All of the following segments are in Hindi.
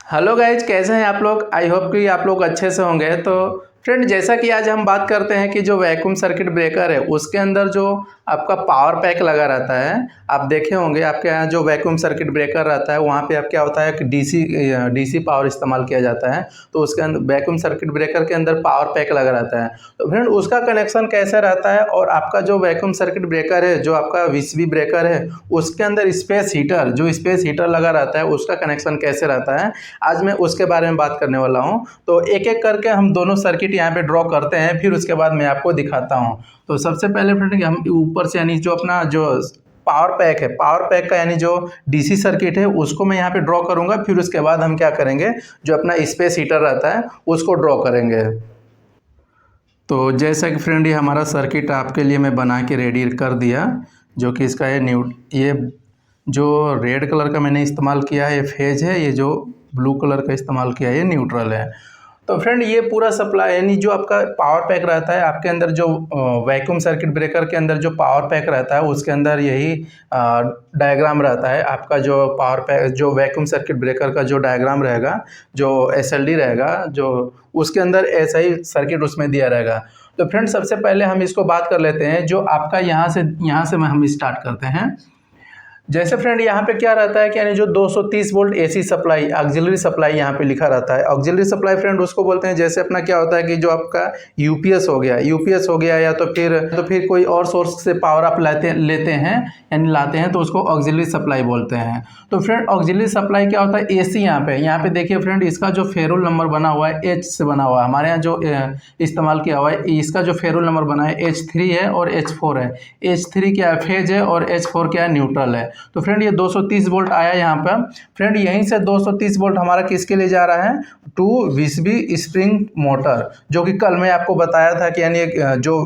हेलो गाइज, कैसे हैं आप लोग। आई होप कि आप लोग अच्छे से होंगे। तो फ्रेंड, जैसा कि आज हम बात करते हैं कि जो वैक्यूम सर्किट ब्रेकर है उसके अंदर जो आपका पावर पैक लगा रहता है, आप देखे होंगे आपके यहाँ जो वैक्यूम सर्किट ब्रेकर रहता है वहाँ पे आप क्या होता है कि डीसी पावर इस्तेमाल किया जाता है। तो उसके अंदर वैक्यूम सर्किट ब्रेकर के अंदर पावर पैक लगा रहता है। तो फ्रेंड, उसका कनेक्शन कैसा रहता है और आपका जो वैक्यूम सर्किट ब्रेकर है, जो आपका वीसीबी ब्रेकर है, उसके अंदर स्पेस हीटर लगा रहता है, उसका कनेक्शन कैसे रहता है, आज मैं उसके बारे में बात करने वाला हूँ। तो एक एक करके हम दोनों सर्किट यहाँ पे ड्रॉ करते हैं, फिर उसके बाद मैं आपको दिखाता हूँ। तो सबसे पहले फ्रेंड, हम ऊपर से यानी जो अपना जो पावर पैक है, पावर पैक का यानी जो डीसी सर्किट है उसको मैं यहाँ पे ड्रॉ करूँगा। फिर उसके बाद हम क्या करेंगे, जो अपना स्पेस हीटर रहता है उसको ड्रॉ करेंगे। तो जैसा कि फ्रेंड, ये हमारा सर्किट आपके लिए मैं बना के रेडी कर दिया, जो कि इसका ये जो रेड कलर का मैंने इस्तेमाल किया है ये फेज है, ये जो ब्लू कलर का इस्तेमाल किया है ये न्यूट्रल है। तो फ्रेंड, ये पूरा सप्लाई यानी जो आपका पावर पैक रहता है आपके अंदर, जो वैक्यूम सर्किट ब्रेकर के अंदर जो पावर पैक रहता है उसके अंदर यही डायग्राम रहता है। आपका जो पावर पैक, जो वैक्यूम सर्किट ब्रेकर का जो डायग्राम रहेगा, जो एसएलडी रहेगा, जो उसके अंदर ऐसा ही सर्किट उसमें दिया रहेगा। तो फ्रेंड, सबसे पहले हम इसको बात कर लेते हैं, जो आपका यहाँ से हम स्टार्ट करते हैं। जैसे फ्रेंड, यहाँ पे क्या रहता है कि यानी जो 230 volt AC supply, auxiliary supply यहाँ पे लिखा रहता है। ऑक्सिलरी सप्लाई फ्रेंड उसको बोलते हैं, जैसे अपना क्या होता है कि जो आपका यूपीएस हो गया या तो फिर कोई और सोर्स से पावर आप लेते हैं यानी लाते हैं, तो उसको ऑक्सिलरी सप्लाई बोलते हैं। तो फ्रेंड, ऑक्सिलरी सप्लाई क्या होता है, एसी यहाँ पे देखिए फ्रेंड, इसका जो फेरुल नंबर बना हुआ है एच से बना हुआ है। हमारे यहाँ जो इस्तेमाल किया हुआ है, इसका जो फेरुल नंबर बना है H3 है और H4 है। H3 क्या है, फेज है, और H4 क्या है, न्यूट्रल है। तो फ्रेंड, ये 230 वोल्ट आया यहाँ पर। फ्रेंड, यहीं से 230 वोल्ट हमारा किसके लिए जा रहा है, टू वीसीबी स्प्रिंग मोटर, जो कि कल मैं आपको बताया था कि यानी जो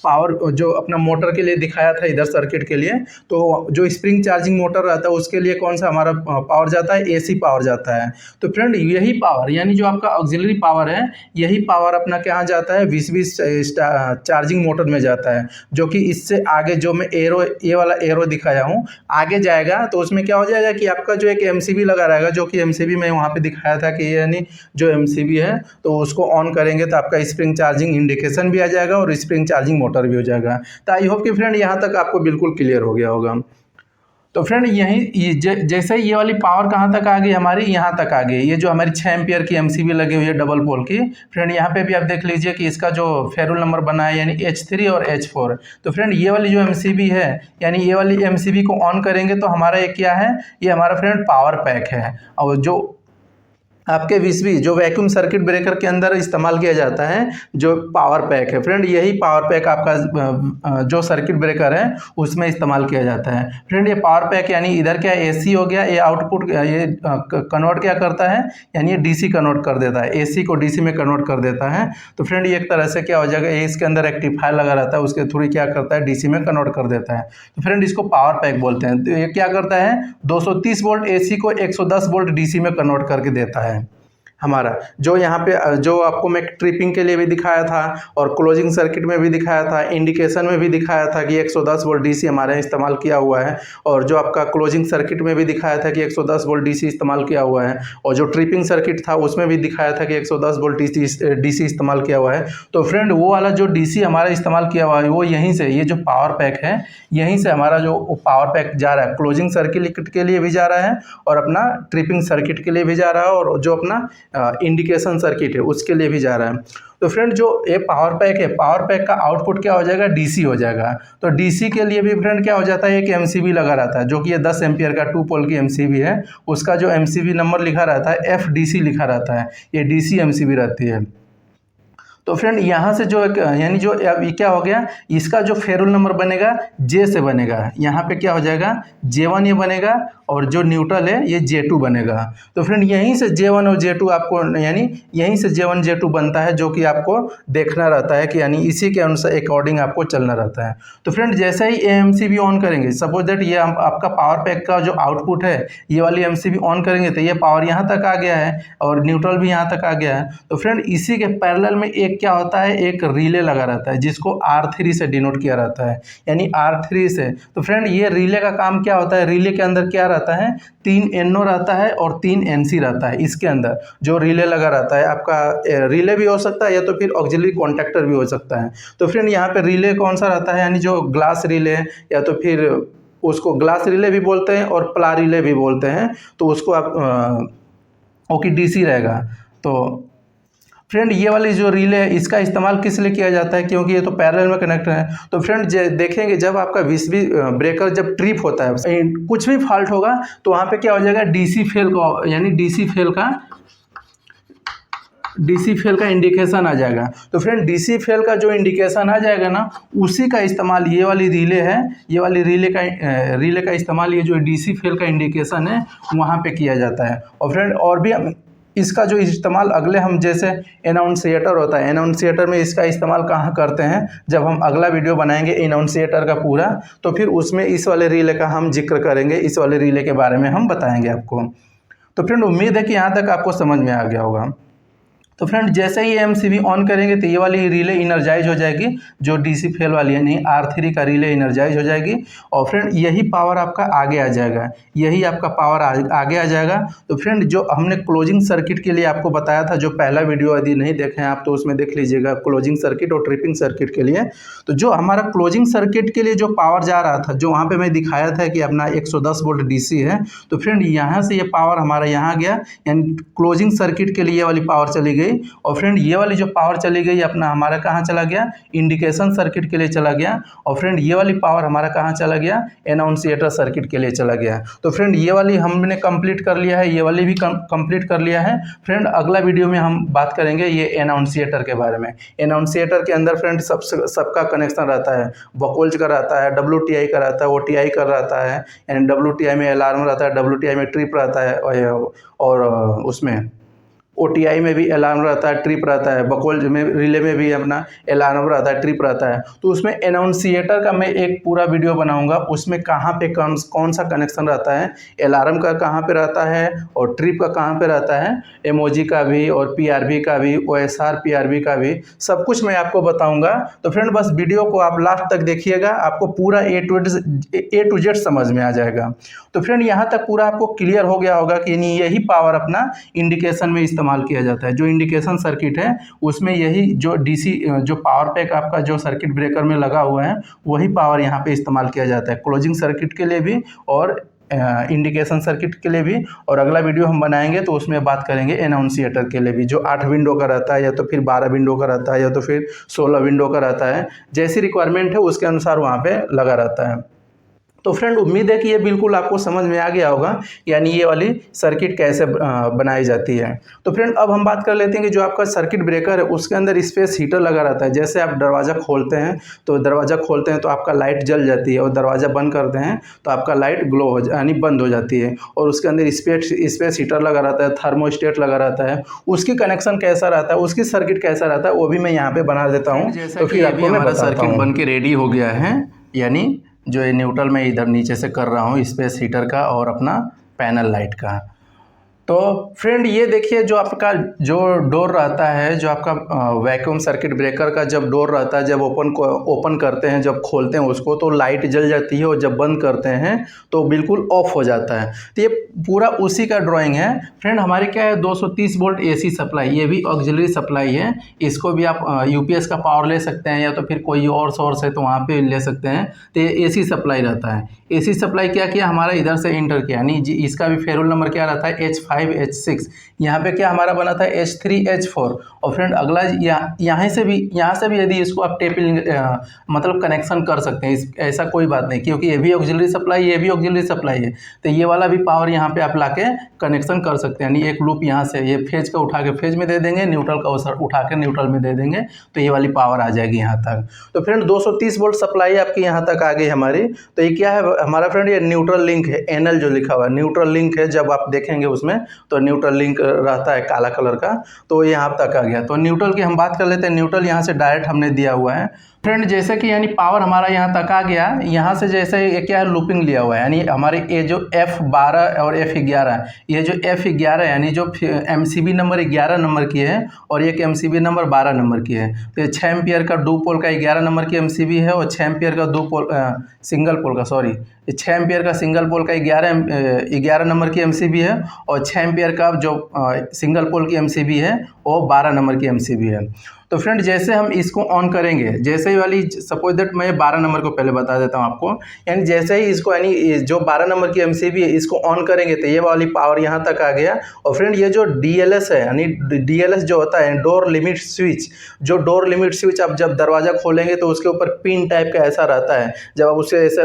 पावर जो अपना मोटर के लिए दिखाया था इधर सर्किट के लिए, तो जो स्प्रिंग चार्जिंग मोटर रहता है उसके लिए कौन सा हमारा पावर जाता है, एसी पावर जाता है। तो फ्रेंड, यही पावर यानी जो आपका ऑक्सिलरी पावर है, यही पावर अपना कहाँ जाता है, वीसीबी चार्जिंग मोटर में जाता है। जो कि इससे आगे जो मैं ये वाला एरो दिखाया हूँ आगे जाएगा, तो उसमें क्या हो जाएगा कि आपका जो एक एमसीबी लगा रहेगा, जो कि एमसीबी मैं वहाँ पे दिखाया था कि यानी जो एमसीबी है, तो उसको ऑन करेंगे तो आपका स्प्रिंग चार्जिंग इंडिकेशन भी आ जाएगा और स्प्रिंग चार्जिंग मोटर भी हो जाएगा। तो आई होप कि फ्रेंड यहाँ तक आपको बिल्कुल क्लियर हो गया होगा। तो फ्रेंड, जैसे ये वाली पावर कहाँ तक आ गई हमारी, यहाँ तक आ गई। ये जो हमारी 6 एम्पियर की एमसीबी लगी हुई है डबल पोल की, फ्रेंड यहाँ पे भी आप देख लीजिए कि इसका जो फेरुल नंबर बना है यानी H3 और H4। तो फ्रेंड, ये वाली जो एमसीबी है, यानी ये वाली एमसीबी को ऑन करेंगे तो हमारा ये क्या है, ये हमारा फ्रेंड पावर पैक है। और जो आपके वीसीबी जो वैक्यूम सर्किट ब्रेकर के अंदर इस्तेमाल किया जाता है, जो पावर पैक है फ्रेंड, यही पावर पैक आपका जो सर्किट ब्रेकर है उसमें इस्तेमाल किया जाता है। फ्रेंड, ये पावर पैक यानी इधर क्या एसी हो गया, ये आउटपुट ये कन्वर्ट क्या करता है, यानी ये डीसी कन्वर्ट कर देता है, एसी को डीसी में कन्वर्ट कर देता है। तो फ्रेंड, ये एक तरह से क्या हो जाएगा, ये इसके अंदर रेक्टिफायर लगा रहता है, उसके थ्रू क्या करता है, डीसी में कन्वर्ट कर देता है। तो फ्रेंड, इसको पावर पैक बोलते हैं। तो ये क्या करता है, 230 वोल्ट एसी को 110 वोल्ट डीसी में कन्वर्ट करके देता है हमारा। जो यहाँ पे जो आपको मैं ट्रिपिंग के लिए भी दिखाया था और क्लोजिंग सर्किट में भी दिखाया था, इंडिकेशन में भी दिखाया था कि 110 वोल्ट डीसी हमारे यहाँ इस्तेमाल किया हुआ है, और जो आपका क्लोजिंग सर्किट में भी दिखाया था कि 110 वोल्ट डीसी इस्तेमाल किया हुआ है, और जो ट्रिपिंग सर्किट था उसमें भी दिखाया था कि 110 वोल्ट डीसी इस्तेमाल किया हुआ है। तो फ्रेंड, वो वाला जो डीसी हमारा इस्तेमाल किया हुआ है वो यहीं से, ये जो पावर पैक है यहीं से हमारा जो पावर पैक जा रहा है, क्लोजिंग सर्किट के लिए भी जा रहा है और अपना ट्रिपिंग सर्किट के लिए भी जा रहा है, और जो अपना इंडिकेशन सर्किट है उसके लिए भी जा रहा है। तो फ्रेंड, जो ये पावर पैक है, पावर पैक का आउटपुट क्या हो जाएगा, डीसी हो जाएगा। तो डीसी के लिए भी फ्रेंड क्या हो जाता है, एक एमसीबी लगा रहता है, जो कि ये 10 एम्पियर का 2 पोल की एमसीबी है। उसका जो एमसीबी नंबर लिखा रहता है FDC लिखा रहता है, ये डीसी एमसीबी रहती है। तो फ्रेंड, यहाँ से जो यानी जो अब ये क्या हो गया, इसका जो फेरुल नंबर बनेगा J से बनेगा। यहाँ पे क्या हो जाएगा, J1 ये बनेगा, और जो न्यूट्रल है ये J2 बनेगा। तो फ्रेंड, यहीं से J1 और J2 आपको यानी यहीं से J1 J2 बनता है, जो कि आपको देखना रहता है कि यानी इसी के अनुसार अकॉर्डिंग आपको चलना रहता है। तो फ्रेंड, जैसे ही एमसीबी ऑन करेंगे, सपोज दैट ये आपका पावर पैक का जो आउटपुट है, ये वाली एमसीबी ऑन करेंगे तो ये पावर यहाँ तक आ गया है और न्यूट्रल भी यहाँ तक आ गया है। तो फ्रेंड, इसी के पैरेलल में एक क्या होता है, एक रिले लगा रहता है जिसको R3 से डिनोट किया रहता है, यानी R3 से। तो फ्रेंड ये रिले का काम क्या होता है, रिले के अंदर क्या रहता है, 3 NO रहता है और 3 NC रहता है। इसके अंदर जो रिले लगा रहता है, आपका रिले भी हो सकता है या तो फिर ऑक्सिलरी कॉन्टैक्टर भी हो सकता है। तो फ्रेंड यहाँ पे रिले कौन सा रहता है, यानी जो ग्लास रिले या तो फिर उसको ग्लास रिले भी बोलते हैं और प्ला रिले भी बोलते हैं, तो उसको आप ओके DC रहेगा। तो फ्रेंड ये वाली जो रिले है इसका इस्तेमाल किस लिए किया जाता है, क्योंकि ये तो पैरेलल में कनेक्ट है। तो फ्रेंड देखेंगे जब आपका वीसीबी ब्रेकर जब ट्रिप होता है, कुछ भी फॉल्ट होगा तो वहाँ पे क्या हो जाएगा, DC फेल का, यानी DC फेल का इंडिकेशन आ जाएगा। तो फ्रेंड DC फेल का जो इंडिकेशन आ जाएगा ना, उसी का इस्तेमाल ये वाली रिले है, ये वाली रिले का इस्तेमाल ये जो DC फेल का इंडिकेशन है वहाँ पे किया जाता है। और फ्रेंड और भी इसका जो इस्तेमाल अगले हम जैसे एनाउंसिएटर होता है, एनाउंसिएटर में इसका इस्तेमाल कहाँ करते हैं, जब हम अगला वीडियो बनाएंगे एनाउंसिएटर का पूरा, तो फिर उसमें इस वाले रिले का हम जिक्र करेंगे, इस वाले रिले के बारे में हम बताएंगे आपको। तो फ्रेंड उम्मीद है कि यहाँ तक आपको समझ में आ गया होगा। तो फ्रेंड जैसे ही MCB ऑन करेंगे तो ये वाली रिले इनर्जाइज हो जाएगी, जो DC फेल वाली है, नहीं R3 का रिले इनर्जाइज हो जाएगी। और फ्रेंड यही पावर आपका आगे आ जाएगा, यही आपका पावर आगे आ जाएगा। तो फ्रेंड जो हमने क्लोजिंग सर्किट के लिए आपको बताया था, जो पहला वीडियो यदि नहीं देखे हैं आप तो उसमें देख लीजिएगा, क्लोजिंग सर्किट और ट्रिपिंग सर्किट के लिए। तो जो हमारा क्लोजिंग सर्किट के लिए जो पावर जा रहा था, जो वहाँ पर मैं दिखाया था कि अपना 110 वोल्ट DC है, तो फ्रेंड यहाँ से ये पावर हमारा यहाँ गया, यानी क्लोजिंग सर्किट के लिए ये वाली पावर चली गई। और फ्रेंड ये वाली जो पावर चली गई अपना हमारा कहाँ चला गया, इंडिकेशन सर्किट के लिए चला गया। और फ्रेंड ये वाली पावर हमारा कहाँ चला गया, एनाउंसिएटर सर्किट के लिए चला गया। तो फ्रेंड ये वाली हमने कंप्लीट कर लिया है, ये वाली भी कंप्लीट कर लिया है। फ्रेंड अगला वीडियो में हम बात करेंगे ये एनाउंसिएटर के बारे में। एनाउंसिएटर के अंदर फ्रेंड सबका कनेक्शन रहता है, वोल्टेज का रहता है, WTI का रहता है, OTI का रहता है, यानी WTI में अलार्म रहता है, WTI में ट्रिप रहता है, और उसमें OTI में भी अलार्म रहता है, ट्रिप रहता है, बकोल में रिले में भी अपना अलार्म रहता है, ट्रिप रहता है। तो उसमें एनाउंसिएटर का मैं एक पूरा वीडियो बनाऊंगा, उसमें कहाँ पे कौन सा कनेक्शन रहता है, अलार्म का कहाँ पे रहता है और ट्रिप का कहाँ पे रहता है, MOG का भी और PRV का भी, OSR PRV का भी, सब कुछ मैं आपको बताऊँगा। तो फ्रेंड बस वीडियो को आप लास्ट तक देखिएगा, आपको पूरा A to Z समझ में आ जाएगा। तो फ्रेंड यहाँ तक पूरा आपको क्लियर हो गया होगा कि नहीं, यही पावर अपना इंडिकेशन में इस्तेमाल किया जाता है। जो इंडिकेशन सर्किट है उसमें यही जो DC जो पावर पैक आपका जो सर्किट ब्रेकर में लगा हुआ है, वही पावर यहाँ पे इस्तेमाल किया जाता है, क्लोजिंग सर्किट के लिए भी और इंडिकेशन सर्किट के लिए भी। और अगला वीडियो हम बनाएंगे तो उसमें बात करेंगे एनाउंसिएटर के लिए भी, जो 8 विंडो का रहता है या तो फिर 12 विंडो का रहता है या तो फिर 16 विंडो का रहता है, जैसी रिक्वायरमेंट है उसके अनुसार वहाँ पे लगा रहता है। तो फ्रेंड उम्मीद है कि ये बिल्कुल आपको समझ में आ गया होगा, यानी ये वाली सर्किट कैसे बनाई जाती है। तो फ्रेंड अब हम बात कर लेते हैं कि जो आपका सर्किट ब्रेकर है उसके अंदर स्पेस हीटर लगा रहता है। जैसे आप दरवाज़ा खोलते हैं तो आपका लाइट जल जाती है, और दरवाज़ा बंद करते हैं तो आपका लाइट ग्लो हो यानी बंद हो जाती है। और उसके अंदर स्पेस हीटर लगा रहता है, थर्मोस्टेट लगा रहता है, उसकी कनेक्शन कैसा रहता है, उसकी सर्किट कैसा रहता है, वो भी मैं यहाँ पर बना देता हूँ। तो फिर आपको हमारा सर्किट बन के रेडी हो गया है, यानी जो ये न्यूट्रल मैं इधर नीचे से कर रहा हूँ स्पेस हीटर का और अपना पैनल लाइट का। तो फ्रेंड ये देखिए जो आपका जो डोर रहता है, जो आपका वैक्यूम सर्किट ब्रेकर का जब डोर रहता है, जब ओपन करते हैं, जब खोलते हैं उसको तो लाइट जल जाती है, और जब बंद करते हैं तो बिल्कुल ऑफ हो जाता है। तो ये पूरा उसी का ड्राइंग है। फ्रेंड हमारे क्या है 230 वोल्ट AC सप्लाई, ये भी ऑक्सिलरी सप्लाई है। इसको भी आप UPS का पावर ले सकते हैं या तो फिर कोई और सोर्स है तो वहाँ पे ले सकते हैं। तो ये AC सप्लाई रहता है। AC सप्लाई क्या किया हमारा इधर से इंटर किया, यानी इसका भी फेरुल नंबर क्या रहता है H5H6। यहाँ पे क्या हमारा बना था H3H4। और फ्रेंड अगला यहाँ से भी यदि इसको आप टेपिंग मतलब कनेक्शन कर सकते हैं, ऐसा कोई बात नहीं, क्योंकि ये भी ऑक्सिलरी सप्लाई ये भी ऑक्सिलरी सप्लाई है। तो ये वाला भी पावर यहाँ पे आप लाके कनेक्शन कर सकते हैं, यानी एक लूप यहाँ से ये फेज का उठा के फेज में दे देंगे, न्यूट्रल का उठा के न्यूट्रल में दे देंगे, तो ये वाली पावर आ जाएगी यहाँ तक। तो फ्रेंड 230 वोल्ट सप्लाई आपकी यहाँ तक आ गई हमारी। तो ये क्या है हमारा फ्रेंड, ये न्यूट्रल लिंक है, NL जो लिखा हुआ है न्यूट्रल लिंक है। जब आप देखेंगे उसमें तो न्यूट्रल लिंक रहता है काला कलर का, तो यहाँ तक आ गया। तो न्यूट्रल की हम बात कर लेते हैं। न्यूट्रल यहाँ से डायरेक्ट हमने दिया हुआ है, फ्रेंड जैसे कि यानी पावर हमारा यहाँ तक आ गया, यहाँ से जैसे ये क्या है लूपिंग लिया हुआ है, यानी हमारे ये जो F12 और F11, ये जो F11 यानी जो MCB नंबर 11 नंबर की है और एक MCB नंबर 12 नंबर की है। तो ये 6 एम्पियर का डू पोल का 11 नंबर की MCB है और 6 एम्पियर का सिंगल पोल का, सॉरी, 6 एम्पियर का सिंगल पोल का 11 नंबर की MCB है और 6 एम्पियर का जो सिंगल पोल की MCB है वो 12 नंबर की MCB है। तो फ्रेंड जैसे हम इसको ऑन करेंगे, जैसे ही वाली सपोज दैट मैं 12 नंबर को पहले बता देता हूँ आपको, यानी जैसे ही इसको यानी जो 12 नंबर की MCB है इसको ऑन करेंगे तो ये वाली पावर यहाँ तक आ गया। और फ्रेंड ये जो DLS है, यानी DLS जो होता है डोर लिमिट स्विच, जो डोर लिमिट स्विच आप जब दरवाज़ा खोलेंगे तो उसके ऊपर पिन टाइप का ऐसा रहता है, जब आप उसे ऐसे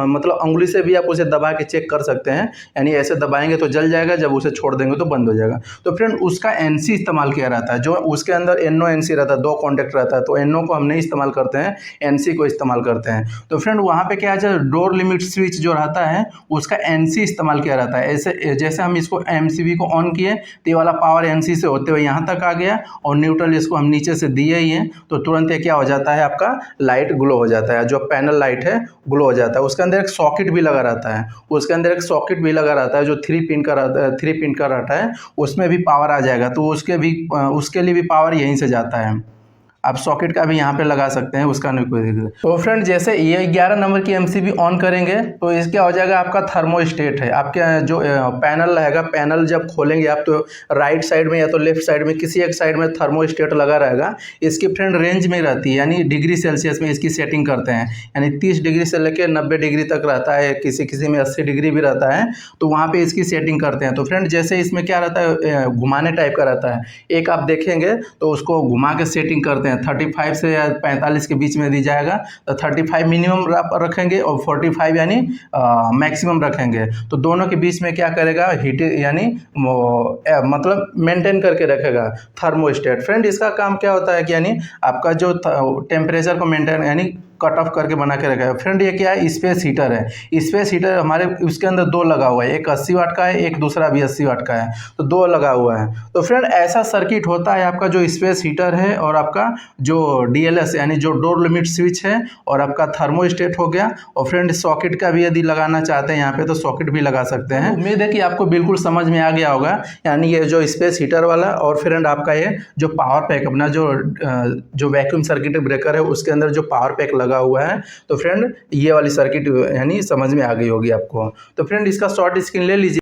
मतलब अंगुली से भी आप उसे दबा के चेक कर सकते हैं, यानी ऐसे दबाएंगे तो जल जाएगा, जब उसे छोड़ देंगे तो बंद हो जाएगा। तो फ्रेंड उसका NC इस्तेमाल किया रहता है, जो उसके अंदर NO NC रहता है, 2 कॉन्टेक्ट रहता है, तो NO को हम नहीं इस्तेमाल करते हैं, NC को इस्तेमाल करते हैं। तो फ्रेंड वहाँ पे क्या है, डोर लिमिट स्विच जो रहता है उसका NC इस्तेमाल किया रहता है। ऐसे जैसे हम इसको MCB को ऑन किए तो ये वाला पावर NC से होते हुए यहाँ तक आ गया और न्यूट्रल इसको हम नीचे से दिए ही हैं, तो तुरंत ये क्या हो जाता है, आपका लाइट ग्लो हो जाता है, जो पैनल लाइट है ग्लो हो जाता है। उसके अंदर एक सॉकेट भी लगा रहता है, उसके अंदर एक सॉकेट भी लगा रहता है जो 3 पिन का रहता है, उसमें भी पावर आ जाएगा, तो उसके लिए भी पावर यहीं से जाता है। आप सॉकेट का भी यहाँ पे लगा सकते हैं, उसका नहीं कोई दिक्कत। तो फ्रेंड जैसे ये 11 नंबर की MCB ऑन करेंगे तो इसके क्या हो जाएगा, आपका थर्मोस्टेट है, आपके जो पैनल रहेगा, पैनल जब खोलेंगे आप तो राइट साइड में या तो लेफ्ट साइड में किसी एक साइड में थर्मोस्टेट लगा रहेगा। इसकी फ्रेंड रेंज में रहती है, यानी डिग्री सेल्सियस में इसकी सेटिंग करते हैं, यानी 30 डिग्री से लेकर 90 डिग्री तक रहता है, किसी में 80 डिग्री भी रहता है, तो वहाँ पर इसकी सेटिंग करते हैं। तो फ्रेंड जैसे इसमें क्या रहता है, घुमाने टाइप का रहता है, एक आप देखेंगे तो उसको घुमा के सेटिंग करते हैं, 35 से 45 के बीच में दी जाएगा, तो 35 मिनिमम रखेंगे और 45 यानी मैक्सिमम रखेंगे। तो दोनों के बीच में क्या करेगा, हीट यानी मतलब मेंटेन करके रखेगा थर्मोस्टेट। फ्रेंड इसका काम क्या होता है कि यानी आपका जो टेम्परेचर को मेंटेन यानी कट ऑफ करके बना के रखा है। फ्रेंड ये क्या है, स्पेस हीटर है। स्पेस हीटर हमारे उसके अंदर 2 लगा हुआ है, एक 80 वाट का है, एक दूसरा भी 80 वाट का है, तो 2 लगा हुआ है। तो फ्रेंड ऐसा सर्किट होता है आपका जो स्पेस हीटर है और आपका जो DLS यानी जो डोर लिमिट स्विच है और आपका थर्मोस्टेट हो गया। और फ्रेंड सॉकेट का भी यदि लगाना चाहते हैं यहाँ पे तो सॉकेट भी लगा सकते हैं। उम्मीद है कि आपको बिल्कुल समझ में आ गया होगा, यानी ये जो स्पेस हीटर वाला और फ्रेंड आपका ये जो पावर पैक अपना जो वैक्यूम सर्किट ब्रेकर है उसके अंदर जो पावर पैक लगा हुआ है, तो फ्रेंड ये वाली सर्किट यानी समझ में आ गई होगी आपको। तो फ्रेंड इसका शॉर्ट स्क्रीन ले लीजिए।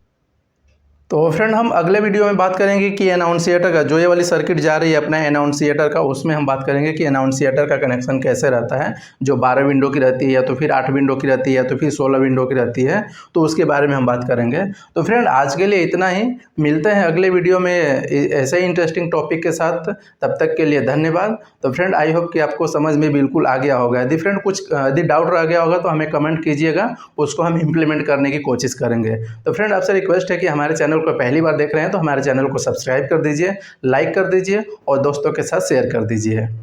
तो फ्रेंड हम अगले वीडियो में बात करेंगे कि अनाउंसिएटर का जो ये वाली सर्किट जा रही है अपना अनाउंसिएटर का, उसमें हम बात करेंगे कि अनाउंसिएटर का कनेक्शन कैसे रहता है, जो 12 विंडो की रहती है या तो फिर 8 विंडो की रहती है या तो फिर 16 विंडो की रहती है, तो उसके बारे में हम बात करेंगे। तो फ्रेंड आज के लिए इतना ही, मिलते हैं अगले वीडियो में ऐसे ही इंटरेस्टिंग टॉपिक के साथ। तब तक के लिए धन्यवाद। तो फ्रेंड आई होप कि आपको समझ में बिल्कुल आ गया होगा। यदि फ्रेंड कुछ यदि डाउट रह गया होगा तो हमें कमेंट कीजिएगा, उसको हम इम्प्लीमेंट करने की कोशिश करेंगे। तो फ्रेंड आपसे रिक्वेस्ट है कि हमारे चैनल को पहली बार देख रहे हैं तो हमारे चैनल को सब्सक्राइब कर दीजिए, लाइक कर दीजिए और दोस्तों के साथ शेयर कर दीजिए।